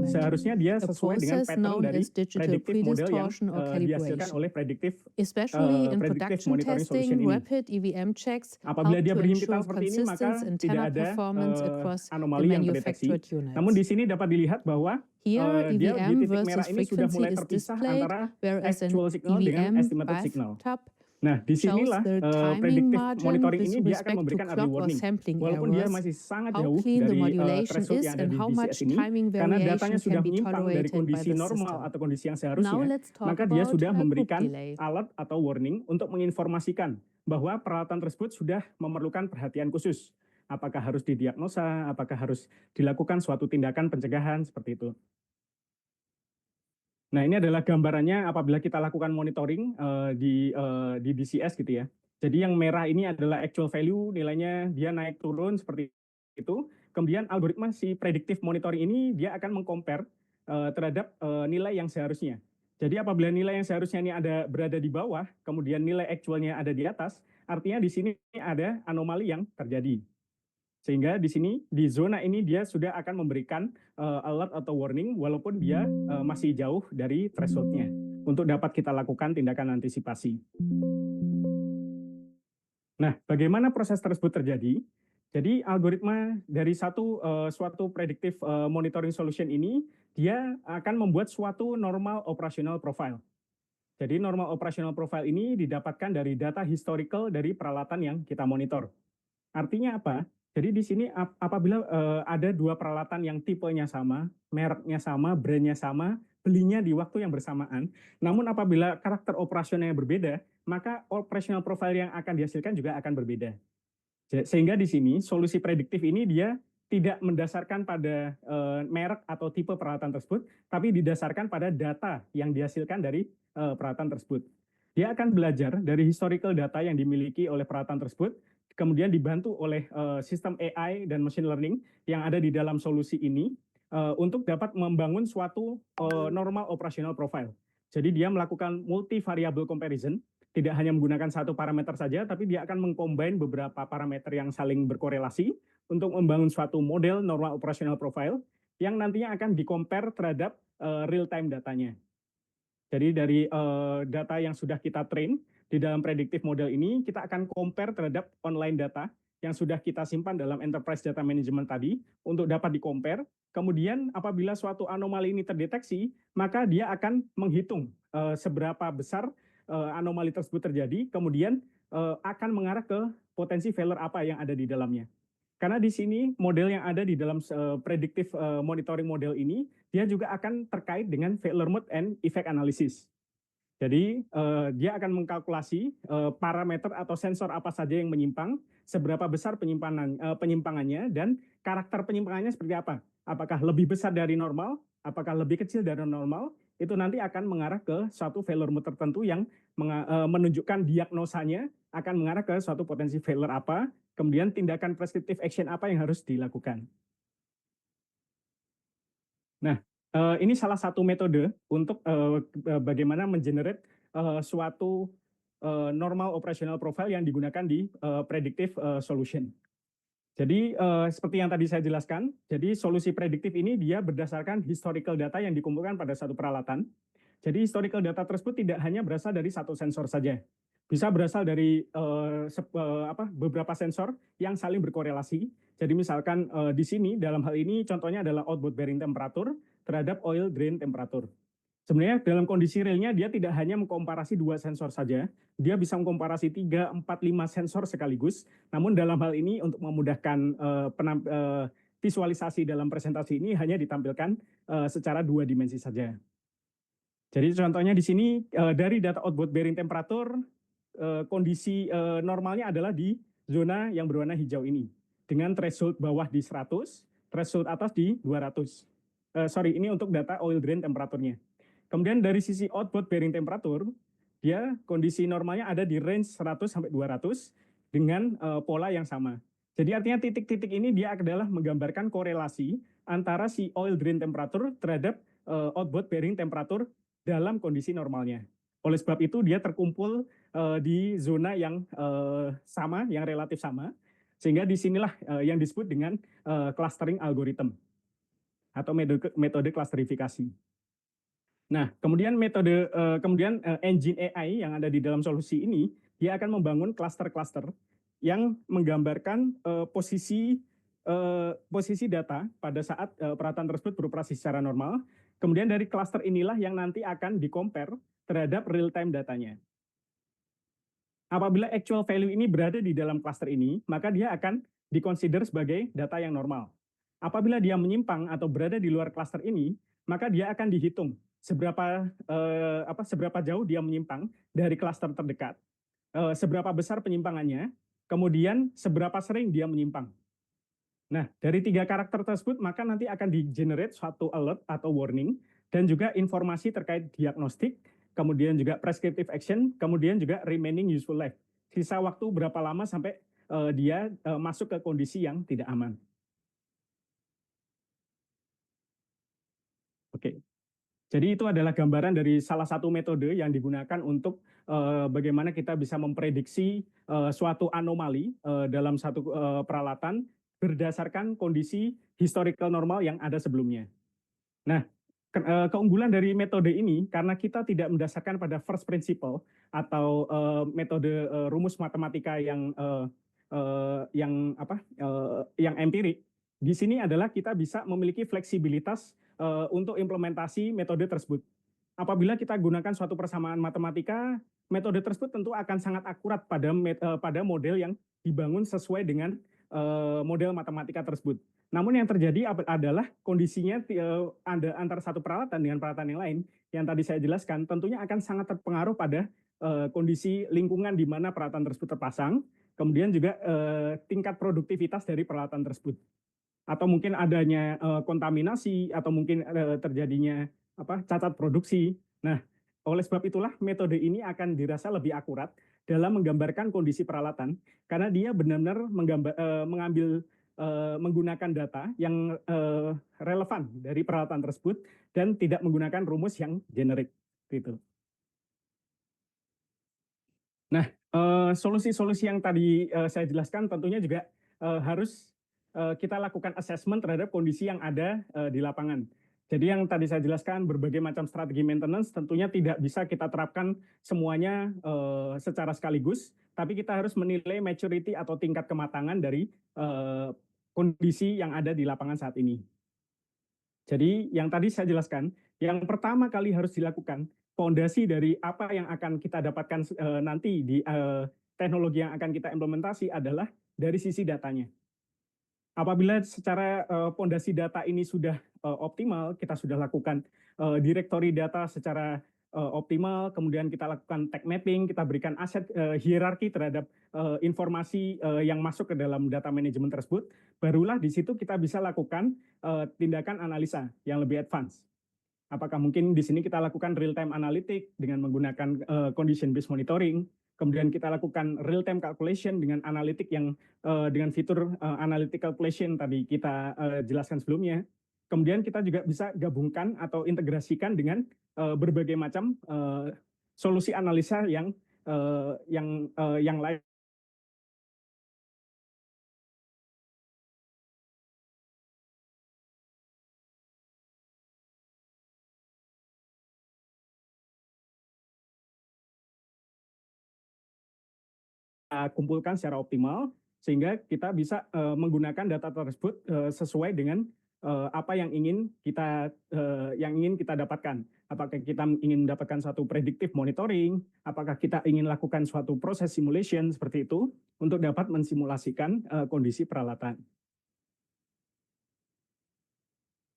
seharusnya dia a sesuai dengan process pattern known dari as digital predictive model yang predistortion or dihasilkan calibration. oleh predictive Especially in production monitoring solution testing, ini. rapid EVM checks Apabila help dia to berhimpitan ensure seperti ini, maka consistent tidak antenna ada performance across the anomali yang terdeteksi. manufactured Namun di units. sini dapat dilihat bahwa Here, dia di EVM titik merah versus ini sudah frequency mulai is terpisah displayed, antara whereas an actual signal dengan EVM estimated signal. bathtub Nah, shows disinilah the timing predictive margin monitoring with ini dia akan respect to memberikan early clock or warning. sampling Walaupun dia errors, masih sangat how jauh clean the dari modulation threshold is, yang ada and di how DCS much ini, timing karena datanya variation sudah can be menyimpang dari tolerated by kondisi the normal system. atau kondisi yang Now seharusnya, let's talk maka dia about sudah a group memberikan delay. alert atau warning untuk menginformasikan bahwa peralatan tersebut sudah memerlukan perhatian khusus. Apakah harus didiagnosa, apakah harus dilakukan suatu tindakan pencegahan, seperti itu. Nah, ini adalah gambarannya apabila kita lakukan monitoring di DCS gitu ya. Jadi yang merah ini adalah actual value, nilainya dia naik turun seperti itu. Kemudian algoritma si predictive monitoring ini dia akan mengcompare terhadap nilai yang seharusnya. Jadi apabila nilai yang seharusnya ini berada di bawah, kemudian nilai actualnya ada di atas, artinya di sini ada anomali yang terjadi. Sehingga di sini, di zona ini dia sudah akan memberikan alert atau warning walaupun dia masih jauh dari thresholdnya untuk dapat kita lakukan tindakan antisipasi. Nah, bagaimana proses tersebut terjadi? Jadi algoritma dari suatu predictive monitoring solution ini, dia akan membuat suatu normal operational profile. Jadi normal operational profile ini didapatkan dari data historical dari peralatan yang kita monitor. Artinya apa? Jadi di sini apabila ada dua peralatan yang tipenya sama, mereknya sama, brandnya sama, belinya di waktu yang bersamaan, namun apabila karakter operasionalnya berbeda, maka operational profile yang akan dihasilkan juga akan berbeda. Sehingga di sini solusi prediktif ini dia tidak mendasarkan pada merek atau tipe peralatan tersebut, tapi didasarkan pada data yang dihasilkan dari peralatan tersebut. Dia akan belajar dari historical data yang dimiliki oleh peralatan tersebut, kemudian dibantu oleh sistem AI dan machine learning yang ada di dalam solusi ini untuk dapat membangun suatu normal operational profile. Jadi dia melakukan multi variable comparison, tidak hanya menggunakan satu parameter saja, tapi dia akan mengcombine beberapa parameter yang saling berkorelasi untuk membangun suatu model normal operational profile yang nantinya akan di-compare terhadap real-time datanya. Jadi dari data yang sudah kita train di dalam predictive model ini, kita akan compare terhadap online data yang sudah kita simpan dalam enterprise data management tadi untuk dapat di-compare. Kemudian apabila suatu anomali ini terdeteksi, maka dia akan menghitung seberapa besar anomali tersebut terjadi, kemudian akan mengarah ke potensi failure apa yang ada di dalamnya. Karena di sini model yang ada di dalam predictive monitoring model ini, dia juga akan terkait dengan failure mode and effect analysis. Jadi dia akan mengkalkulasi parameter atau sensor apa saja yang menyimpang, seberapa besar penyimpangannya, dan karakter penyimpangannya seperti apa. Apakah lebih besar dari normal, apakah lebih kecil dari normal, itu nanti akan mengarah ke suatu failure mode tertentu yang menunjukkan diagnosanya akan mengarah ke suatu potensi failure apa, kemudian tindakan prescriptive action apa yang harus dilakukan. Nah, ini salah satu metode untuk bagaimana mengenerate suatu normal operational profile yang digunakan di predictive solution. Jadi seperti yang tadi saya jelaskan, jadi solusi prediktif ini dia berdasarkan historical data yang dikumpulkan pada satu peralatan. Jadi historical data tersebut tidak hanya berasal dari satu sensor saja, bisa berasal dari beberapa sensor yang saling berkorelasi. Jadi misalkan di sini dalam hal ini contohnya adalah outboard bearing temperatur terhadap oil drain temperatur. Sebenarnya dalam kondisi realnya dia tidak hanya mengkomparasi dua sensor saja, dia bisa mengkomparasi 3, 4, 5 sensor sekaligus. Namun dalam hal ini untuk memudahkan visualisasi dalam presentasi ini hanya ditampilkan secara dua dimensi saja. Jadi contohnya di sini dari data outboard bearing temperatur, kondisi normalnya adalah di zona yang berwarna hijau ini. Dengan threshold bawah di 100, threshold atas di 200. Ini untuk data oil drain temperaturnya. Kemudian dari sisi outboard bearing temperatur, dia kondisi normalnya ada di range 100 sampai 200 dengan pola yang sama. Jadi artinya titik-titik ini dia adalah menggambarkan korelasi antara si oil drain temperatur terhadap outboard bearing temperatur dalam kondisi normalnya. Oleh sebab itu dia terkumpul di zona yang sama, yang relatif sama, sehingga disinilah yang disebut dengan clustering algorithm. atau metode klasterifikasi. Nah, kemudian engine AI yang ada di dalam solusi ini, dia akan membangun cluster-cluster yang menggambarkan posisi data pada saat peralatan tersebut beroperasi secara normal. Kemudian dari cluster inilah yang nanti akan di-compare terhadap real-time datanya. Apabila actual value ini berada di dalam cluster ini, maka dia akan dikonsider sebagai data yang normal. Apabila dia menyimpang atau berada di luar cluster ini, maka dia akan dihitung seberapa jauh dia menyimpang dari cluster terdekat, seberapa besar penyimpangannya, kemudian seberapa sering dia menyimpang. Nah, dari 3 karakter tersebut, maka nanti akan di-generate suatu alert atau warning, dan juga informasi terkait diagnostik, kemudian juga prescriptive action, kemudian juga remaining useful life. Sisa waktu berapa lama sampai dia masuk ke kondisi yang tidak aman. Oke. Jadi itu adalah gambaran dari salah satu metode yang digunakan untuk bagaimana kita bisa memprediksi suatu anomali dalam satu peralatan berdasarkan kondisi historical normal yang ada sebelumnya. Nah, keunggulan dari metode ini karena kita tidak mendasarkan pada first principle atau metode rumus matematika yang empirik. Di sini adalah kita bisa memiliki fleksibilitas untuk implementasi metode tersebut. Apabila kita gunakan suatu persamaan matematika, metode tersebut tentu akan sangat akurat pada model yang dibangun sesuai dengan model matematika tersebut. Namun yang terjadi adalah kondisinya antara satu peralatan dengan peralatan yang lain, yang tadi saya jelaskan, tentunya akan sangat terpengaruh pada kondisi lingkungan di mana peralatan tersebut terpasang, kemudian juga tingkat produktivitas dari peralatan tersebut. Atau mungkin adanya kontaminasi, atau mungkin terjadinya cacat produksi. Nah, oleh sebab itulah metode ini akan dirasa lebih akurat dalam menggambarkan kondisi peralatan, karena dia benar-benar menggunakan data yang relevan dari peralatan tersebut dan tidak menggunakan rumus yang generik. Gitu. Nah, solusi-solusi yang tadi saya jelaskan tentunya juga harus kita lakukan assessment terhadap kondisi yang ada di lapangan. Jadi yang tadi saya jelaskan berbagai macam strategi maintenance tentunya tidak bisa kita terapkan semuanya secara sekaligus, tapi kita harus menilai maturity atau tingkat kematangan dari kondisi yang ada di lapangan saat ini. Jadi yang tadi saya jelaskan, yang pertama kali harus dilakukan, fondasi dari apa yang akan kita dapatkan nanti di teknologi yang akan kita implementasi adalah dari sisi datanya. Apabila secara fondasi data ini sudah optimal, kita sudah lakukan directory data secara optimal, kemudian kita lakukan tag mapping, kita berikan aset hierarki terhadap informasi yang masuk ke dalam data manajemen tersebut, barulah di situ kita bisa lakukan tindakan analisa yang lebih advance. Apakah mungkin di sini kita lakukan real-time analytic dengan menggunakan condition based monitoring, kemudian kita lakukan real-time calculation dengan analitik yang dengan fitur analytic calculation tadi kita jelaskan sebelumnya. Kemudian kita juga bisa gabungkan atau integrasikan dengan berbagai macam solusi analisa yang lain. Kumpulkan secara optimal sehingga kita bisa menggunakan data tersebut sesuai dengan apa yang ingin kita dapatkan. Apakah kita ingin mendapatkan suatu predictive monitoring, apakah kita ingin lakukan suatu proses simulation seperti itu untuk dapat mensimulasikan kondisi peralatan.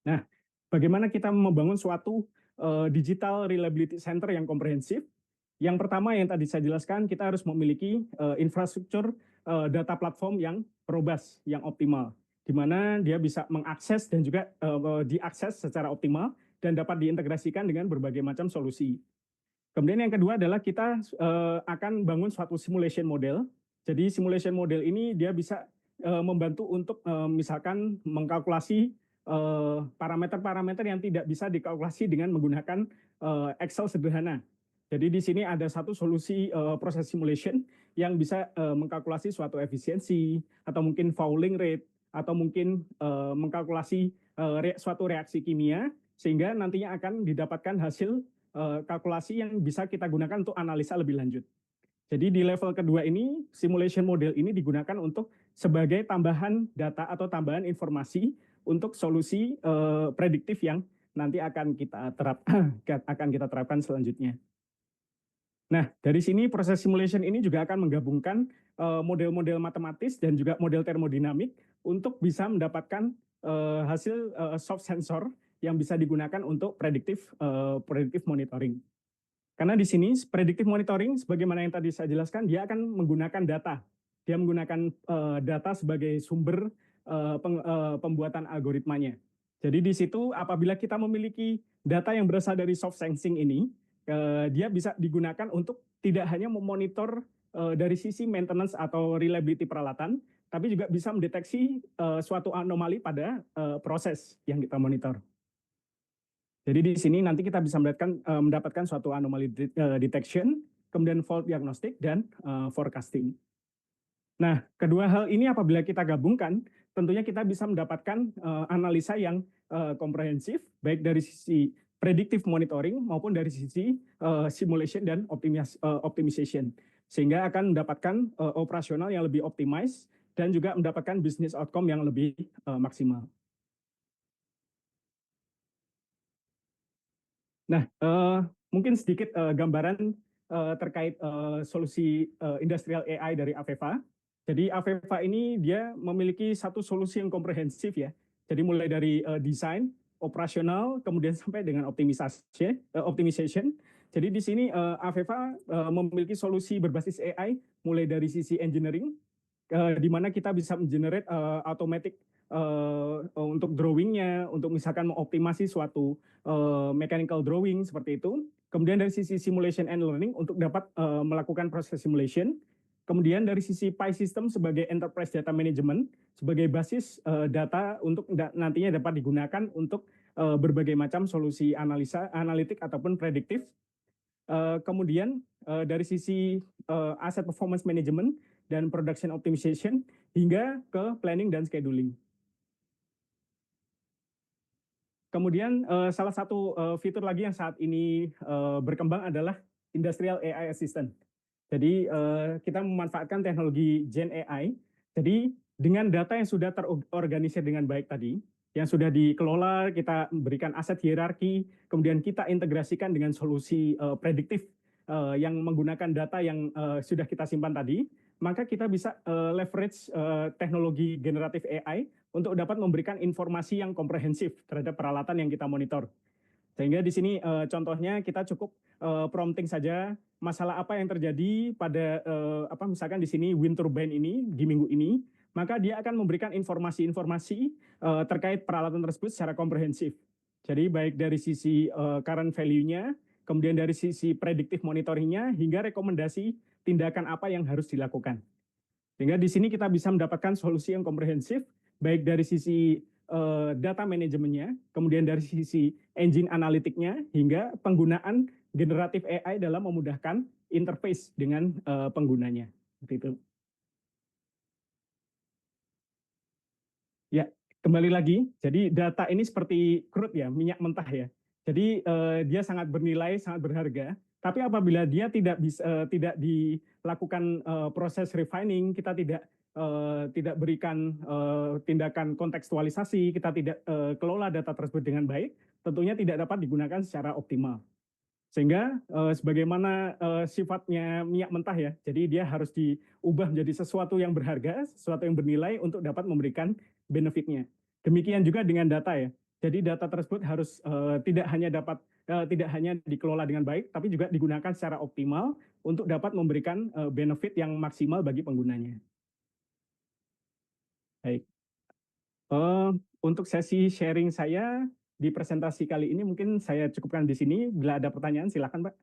Nah, bagaimana kita membangun suatu digital reliability center yang komprehensif? Yang pertama yang tadi saya jelaskan, kita harus memiliki infrastruktur data platform yang robust, yang optimal, di mana dia bisa mengakses dan juga diakses secara optimal dan dapat diintegrasikan dengan berbagai macam solusi. Kemudian yang kedua adalah kita akan bangun suatu simulation model. Jadi simulation model ini dia bisa membantu untuk misalkan mengkalkulasi parameter-parameter yang tidak bisa dikalkulasi dengan menggunakan Excel sederhana. Jadi di sini ada satu solusi proses simulation yang bisa mengkalkulasi suatu efisiensi, atau mungkin fouling rate, atau mungkin mengkalkulasi suatu reaksi kimia, sehingga nantinya akan didapatkan hasil kalkulasi yang bisa kita gunakan untuk analisa lebih lanjut. Jadi di level kedua ini, simulation model ini digunakan untuk sebagai tambahan data atau tambahan informasi untuk solusi prediktif yang nanti akan kita terapkan selanjutnya. Nah, dari sini proses simulation ini juga akan menggabungkan model-model matematis dan juga model termodinamik untuk bisa mendapatkan hasil soft sensor yang bisa digunakan untuk prediktif monitoring. Karena di sini predictive monitoring, sebagaimana yang tadi saya jelaskan, dia akan menggunakan data. Dia menggunakan data sebagai sumber pembuatan algoritmanya. Jadi di situ apabila kita memiliki data yang berasal dari soft sensing ini, dia bisa digunakan untuk tidak hanya memonitor dari sisi maintenance atau reliability peralatan, tapi juga bisa mendeteksi suatu anomali pada proses yang kita monitor. Jadi di sini nanti kita bisa mendapatkan suatu anomaly detection, kemudian fault diagnostic, dan forecasting. Nah, kedua hal ini apabila kita gabungkan, tentunya kita bisa mendapatkan analisa yang komprehensif, baik dari sisi predictive monitoring maupun dari sisi simulation dan optimization. Sehingga akan mendapatkan operasional yang lebih optimize dan juga mendapatkan business outcome yang lebih maksimal. Nah, mungkin sedikit gambaran terkait solusi industrial AI dari Aveva. Jadi Aveva ini dia memiliki satu solusi yang komprehensif ya. Jadi mulai dari desain, operasional, kemudian sampai dengan optimization. Jadi di sini Aveva memiliki solusi berbasis AI mulai dari sisi engineering, di mana kita bisa mengenerate automatic untuk drawingnya, untuk misalkan mengoptimasi suatu mechanical drawing seperti itu. Kemudian dari sisi simulation and learning untuk dapat melakukan proses simulation. Kemudian dari sisi PI System sebagai enterprise data management, sebagai basis data untuk nantinya dapat digunakan untuk berbagai macam solusi analitik ataupun prediktif. Kemudian dari sisi asset performance management dan production optimization hingga ke planning dan scheduling. Kemudian salah satu fitur lagi yang saat ini berkembang adalah Industrial AI Assistant. Jadi kita memanfaatkan teknologi Gen AI. Jadi dengan data yang sudah terorganisir dengan baik tadi, yang sudah dikelola, kita berikan aset hierarki, kemudian kita integrasikan dengan solusi prediktif yang menggunakan data yang sudah kita simpan tadi, maka kita bisa leverage teknologi generatif AI untuk dapat memberikan informasi yang komprehensif terhadap peralatan yang kita monitor. Sehingga di sini contohnya kita cukup prompting saja masalah apa yang terjadi pada misalkan di sini wind turbine ini di minggu ini, maka dia akan memberikan informasi-informasi terkait peralatan tersebut secara komprehensif. Jadi baik dari sisi current value-nya, kemudian dari sisi predictive monitoring-nya, hingga rekomendasi tindakan apa yang harus dilakukan. Sehingga di sini kita bisa mendapatkan solusi yang komprehensif, baik dari sisi data manajemennya, kemudian dari sisi engine analitiknya, hingga penggunaan generatif AI dalam memudahkan interface dengan penggunanya. Seperti itu. Ya, kembali lagi. Jadi data ini seperti crude ya, minyak mentah ya. Jadi dia sangat bernilai, sangat berharga. Tapi apabila dia tidak dilakukan proses refining, kita tidak berikan tindakan kontekstualisasi, kita tidak kelola data tersebut dengan baik, tentunya tidak dapat digunakan secara optimal. Sehingga sebagaimana sifatnya minyak mentah ya, jadi dia harus diubah menjadi sesuatu yang berharga, sesuatu yang bernilai untuk dapat memberikan benefitnya. Demikian juga dengan data ya. Jadi data tersebut harus tidak hanya dikelola dengan baik, tapi juga digunakan secara optimal untuk dapat memberikan benefit yang maksimal bagi penggunanya. Baik. Untuk sesi sharing saya di presentasi kali ini mungkin saya cukupkan di sini. Bila ada pertanyaan silakan, Pak.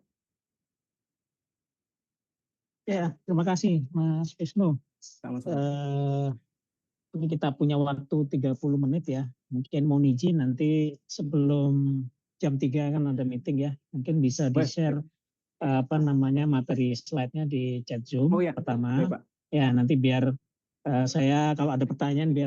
Ya, terima kasih Mas Wisnu. Ini kita punya waktu 30 menit ya. Mungkin mau izin nanti sebelum jam 3 kan ada meeting ya. Mungkin bisa di-share materi slide-nya di chat Zoom pertama. Ya, nanti biar saya kalau ada pertanyaan biar